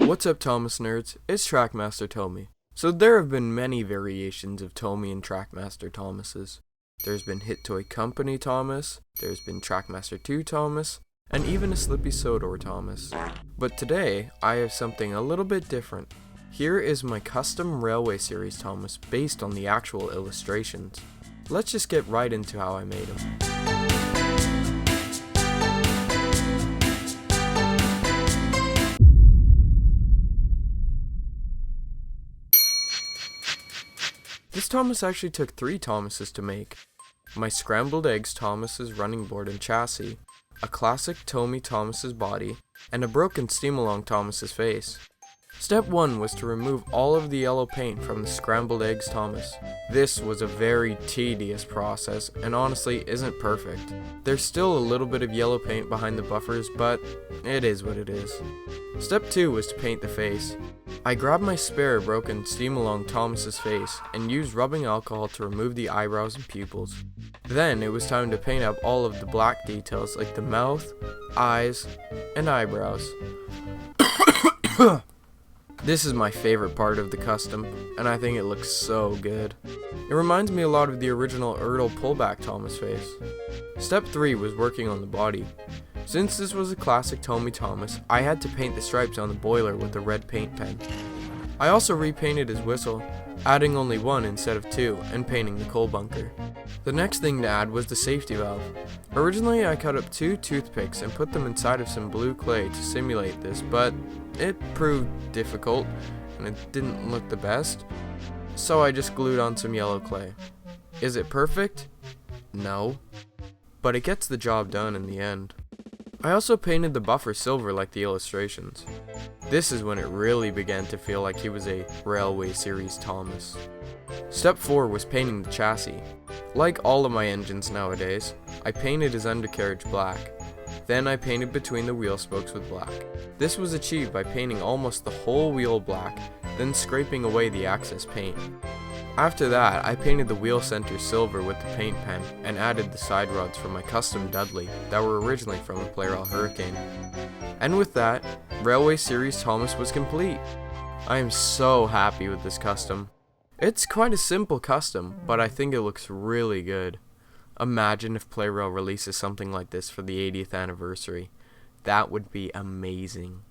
What's up, Thomas nerds? It's Trackmaster Tomy. So there have been many variations of Tomy and Trackmaster Thomases. There's been Hit Toy Company Thomas, there's been Trackmaster 2 Thomas, and even a Slippy Sodor Thomas. But today, I have something a little bit different. Here is my custom Railway Series Thomas based on the actual illustrations. Let's just get right into how I made him. This Thomas actually took 3 Thomases to make. My Scrambled Eggs Thomas's running board and chassis, a classic Tomy Thomas's body, and a broken Steam-Along Thomas's face. Step 1 was to remove all of the yellow paint from the Scrambled Eggs Thomas. This was a very tedious process and honestly isn't perfect. There's still a little bit of yellow paint behind the buffers, but it is what it is. Step 2 was to paint the face. I grabbed my spare broken Steam-Along Thomas's face and used rubbing alcohol to remove the eyebrows and pupils. Then it was time to paint up all of the black details like the mouth, eyes, and eyebrows. This is my favorite part of the custom, and I think it looks so good. It reminds me a lot of the original Erdl pullback Thomas face. Step 3 was working on the body. Since this was a classic Tomy Thomas, I had to paint the stripes on the boiler with a red paint pen. I also repainted his whistle, adding only 1 instead of 2, and painting the coal bunker. The next thing to add was the safety valve. Originally I cut up 2 toothpicks and put them inside of some blue clay to simulate this, but it proved difficult and it didn't look the best, so I just glued on some yellow clay. Is it perfect? No, but it gets the job done in the end. I also painted the buffer silver like the illustrations. This is when it really began to feel like he was a Railway Series Thomas. Step 4 was painting the chassis. Like all of my engines nowadays, I painted his undercarriage black. Then I painted between the wheel spokes with black. This was achieved by painting almost the whole wheel black, then scraping away the excess paint. After that, I painted the wheel center silver with the paint pen and added the side rods from my custom Dudley that were originally from a Playrel Hurricane. And with that, Railway Series Thomas was complete. I am so happy with this custom. It's quite a simple custom, but I think it looks really good. Imagine if Playrel releases something like this for the 80th anniversary. That would be amazing.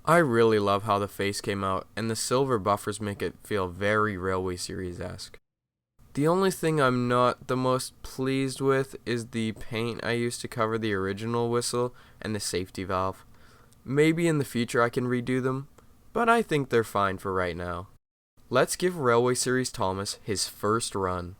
I really love how the face came out, and the silver buffers make it feel very Railway Series-esque. The only thing I'm not the most pleased with is the paint I used to cover the original whistle and the safety valve. Maybe in the future I can redo them, but I think they're fine for right now. Let's give Railway Series Thomas his first run.